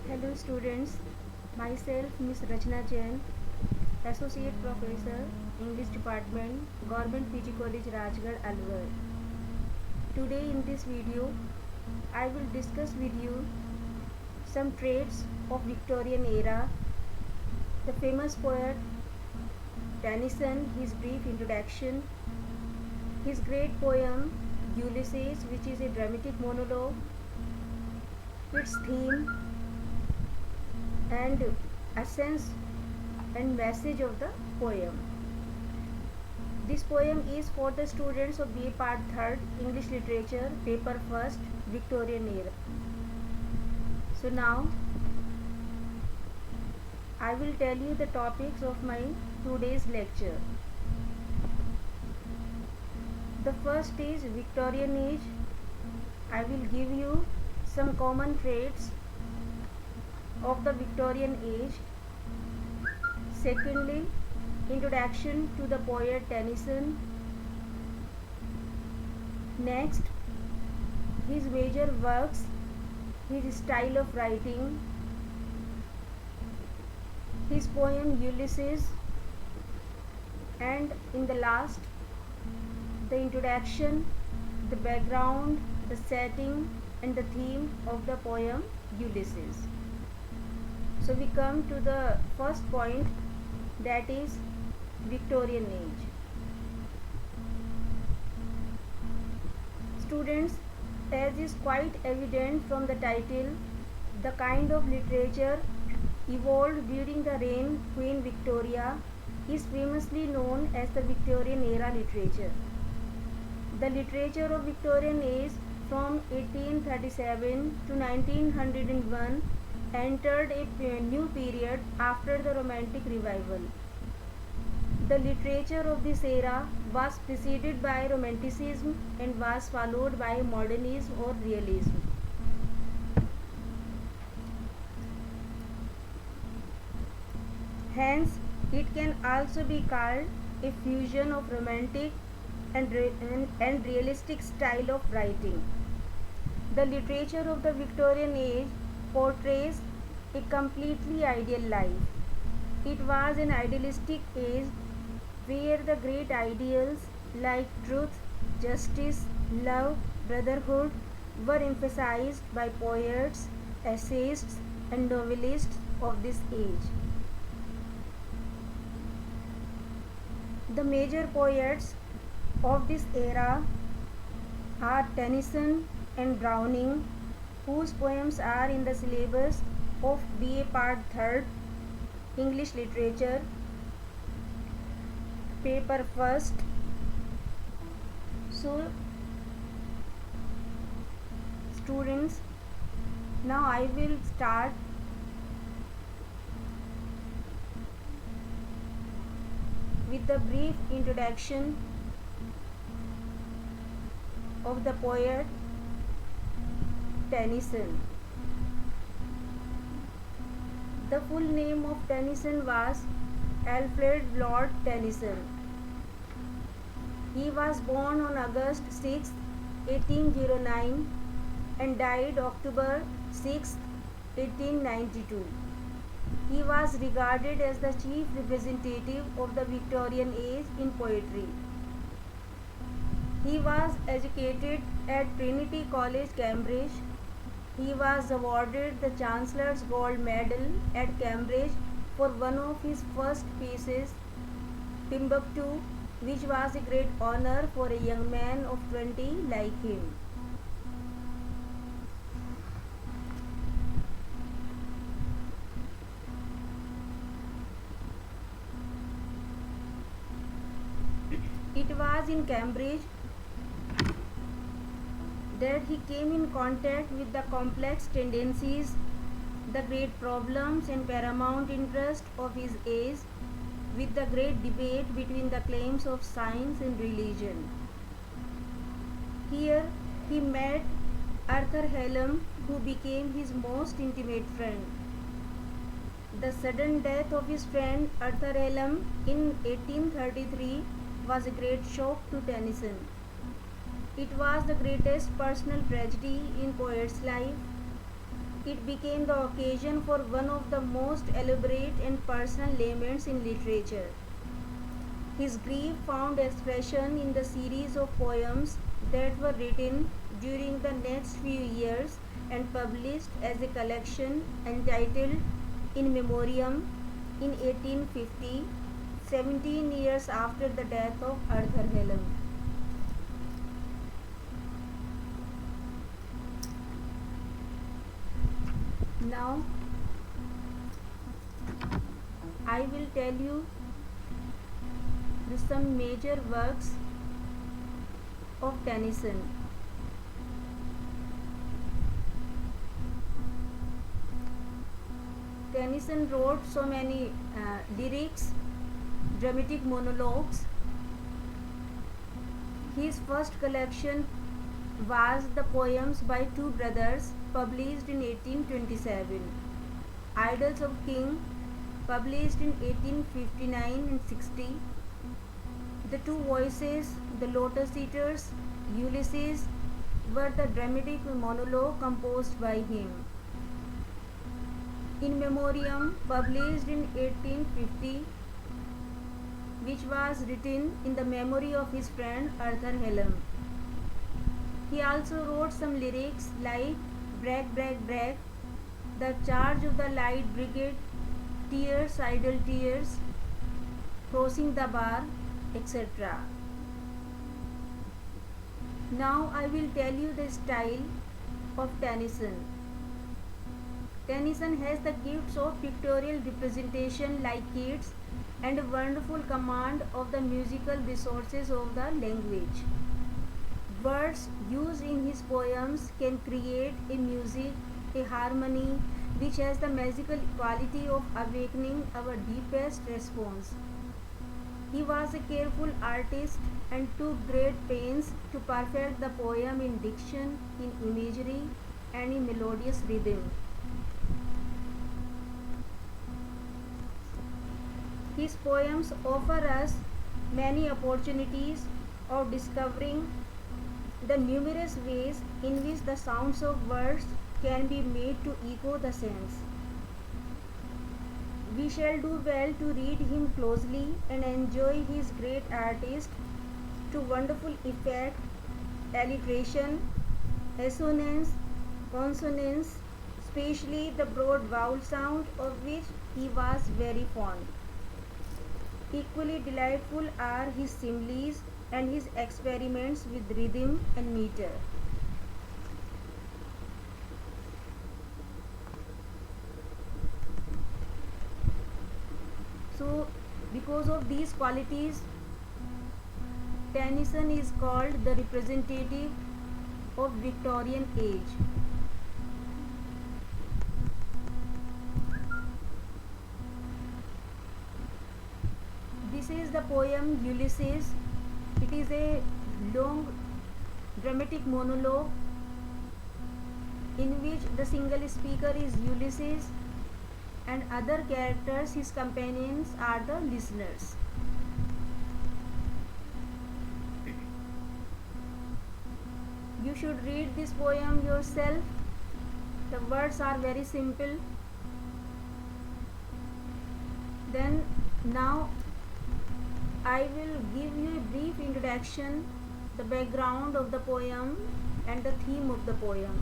Hello students, myself Miss Rachna Jain, Associate Professor, English Department, Government PG College Rajgarh, Alwar. Today in this video, I will discuss with you some traits of Victorian era, the famous poet Tennyson, his brief introduction, his great poem Ulysses, which is a dramatic monologue, its theme and essence and message of the poem. This poem is for the students of BA Part 3rd English Literature, Paper 1st, Victorian Era. So now I will tell you the topics of my today's lecture. The first is Victorian Age. I will give you some common traits of the Victorian age. Secondly, introduction to the poet Tennyson. Next, his major works, his style of writing, his poem Ulysses, and in the last, the introduction, the background, the setting and the theme of the poem Ulysses. So we come to the first point, that is Victorian age. Students, as is quite evident from the title, the kind of literature evolved during the reign of Queen Victoria is famously known as the Victorian era literature. The literature of Victorian age from 1837 to 1901 entered a new period after the Romantic Revival. The literature of this era was preceded by Romanticism and was followed by Modernism or Realism. Hence, it can also be called a fusion of romantic and realistic style of writing. The literature of the Victorian age portrays a completely ideal life. It was an idealistic age where the great ideals like truth, justice, love, brotherhood were emphasized by poets, essayists, and novelists of this age. The major poets of this era are Tennyson and Browning, whose poems are in the syllabus of BA Part 3rd English Literature, Paper 1st. So, students, now I will start with the brief introduction of the poet Tennyson. The full name of Tennyson was Alfred Lord Tennyson. He was born on August 6, 1809 and died October 6, 1892. He was regarded as the chief representative of the Victorian age in poetry. He was educated at Trinity College, Cambridge. He was awarded the Chancellor's Gold Medal at Cambridge for one of his first pieces, Timbuktu, which was a great honor for a young man of 20 like him. It was in Cambridge that he came in contact with the complex tendencies, the great problems and paramount interest of his age, with the great debate between the claims of science and religion. Here he met Arthur Hallam, who became his most intimate friend. The sudden death of his friend Arthur Hallam in 1833 was a great shock to Tennyson. It was the greatest personal tragedy in poet's life. It became the occasion for one of the most elaborate and personal laments in literature. His grief found expression in the series of poems that were written during the next few years and published as a collection entitled In Memoriam in 1850, 17 years after the death of Arthur Hallam. Now, I will tell you some major works of Tennyson. Tennyson wrote so many lyrics, dramatic monologues. His first collection was the poems by two brothers, published in 1827. Idylls of King, published in 1859 and 60. The Two Voices, The Lotus Eaters, Ulysses were the dramatic monologue composed by him. In Memoriam, published in 1850, which was written in the memory of his friend Arthur Hallam. He also wrote some lyrics like Brag, Brag, Brag, The Charge of the Light Brigade, Tears, Idle Tears, Crossing the Bar, etc. Now I will tell you the style of Tennyson. Tennyson has the gifts of pictorial representation like Keats and a wonderful command of the musical resources of the language. Words used in his poems can create a music, a harmony, which has the magical quality of awakening our deepest response. He was a careful artist and took great pains to perfect the poem in diction, in imagery, and in melodious rhythm. His poems offer us many opportunities of discovering the numerous ways in which the sounds of words can be made to echo the sense. We shall do well to read him closely and enjoy his great artist to wonderful effect, alliteration, assonance, consonance, especially the broad vowel sound of which he was very fond. Equally delightful are his similes and his experiments with rhythm and meter. So, because of these qualities, Tennyson is called the representative of Victorian age. This is the poem Ulysses. It is a long dramatic monologue in which the single speaker is Ulysses and other characters, his companions, are the listeners. You should read this poem yourself. The words are very simple. Then now I will give you a brief introduction, the background of the poem and the theme of the poem.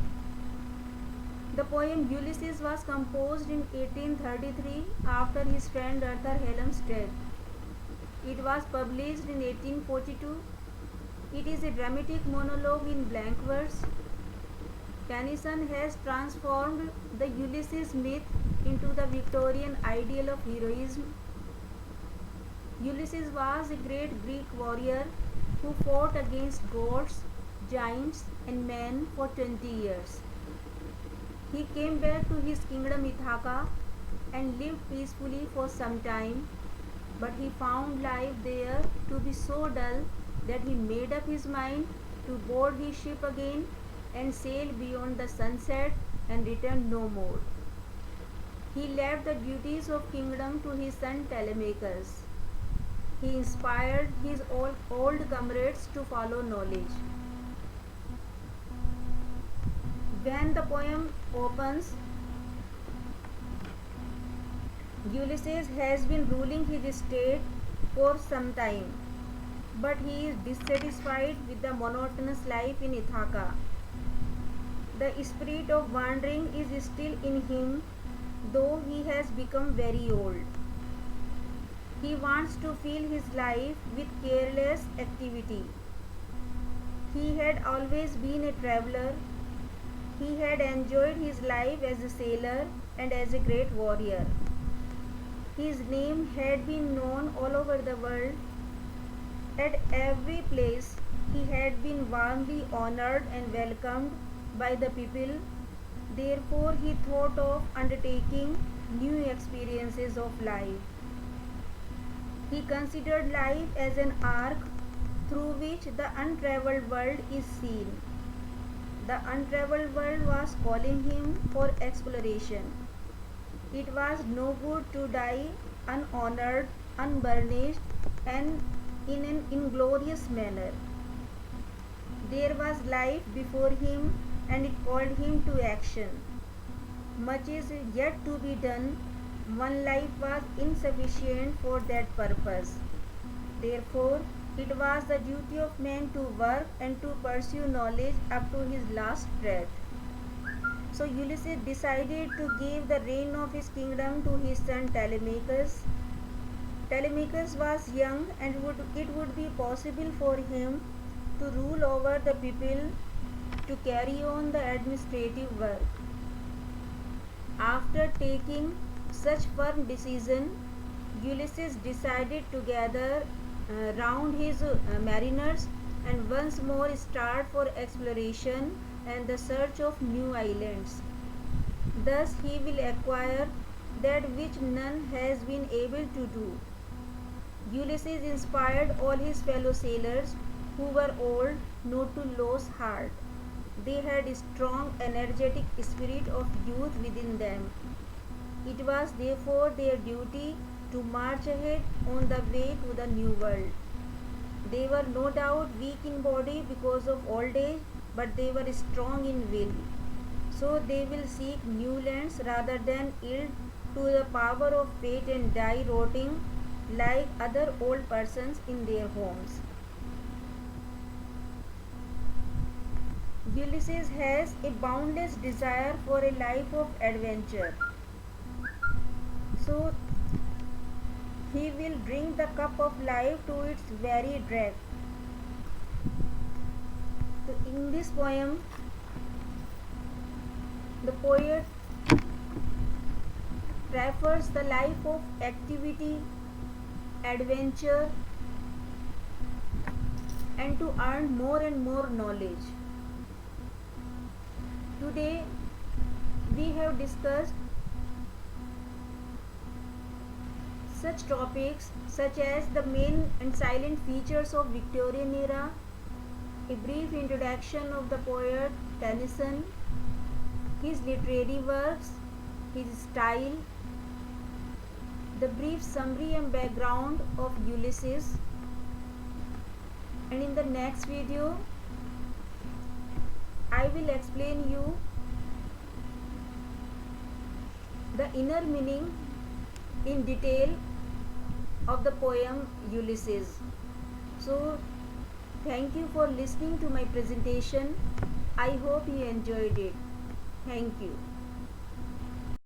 The poem Ulysses was composed in 1833 after his friend Arthur Hallam's death. It was published in 1842. It is a dramatic monologue in blank verse. Tennyson has transformed the Ulysses myth into the Victorian ideal of heroism. Ulysses was a great Greek warrior who fought against gods, giants, and men for 20 years. He came back to his kingdom Ithaca and lived peacefully for some time, but he found life there to be so dull that he made up his mind to board his ship again and sail beyond the sunset and return no more. He left the duties of kingdom to his son Telemachus. He inspired his old comrades to follow knowledge. When the poem opens, Ulysses has been ruling his state for some time, but he is dissatisfied with the monotonous life in Ithaca. The spirit of wandering is still in him, though he has become very old. He wants to fill his life with careless activity. He had always been a traveler. He had enjoyed his life as a sailor and as a great warrior. His name had been known all over the world. At every place he had been warmly honored and welcomed by the people. Therefore, he thought of undertaking new experiences of life. He considered life as an arc through which the untraveled world is seen. The untraveled world was calling him for exploration. It was no good to die unhonored, unburnished, and in an inglorious manner. There was life before him, and it called him to action. Much is yet to be done. One life was insufficient for that purpose. Therefore, it was the duty of man to work and to pursue knowledge up to his last breath. So Ulysses decided to give the reign of his kingdom to his son Telemachus. Telemachus was young, and it would be possible for him to rule over the people, to carry on the administrative work. After taking such firm decision, Ulysses decided to gather round his mariners and once more start for exploration and the search of new islands. Thus he will acquire that which none has been able to do. Ulysses inspired all his fellow sailors who were old not to lose heart. They had a strong, energetic spirit of youth within them. It was therefore their duty to march ahead on the way to the new world. They were no doubt weak in body because of old age, but they were strong in will. So they will seek new lands rather than yield to the power of fate and die rotting like other old persons in their homes. Ulysses has a boundless desire for a life of adventure. So he will drink the cup of life to its very dregs. So in this poem, the poet prefers the life of activity, adventure, and to earn more and more knowledge. Today we have discussed such topics such as the main and silent features of Victorian era, a brief introduction of the poet Tennyson, his literary works, his style, the brief summary and background of Ulysses, and in the next video I will explain you the inner meaning in detail of the poem Ulysses. So thank you for listening to my presentation. I hope you enjoyed it. Thank you.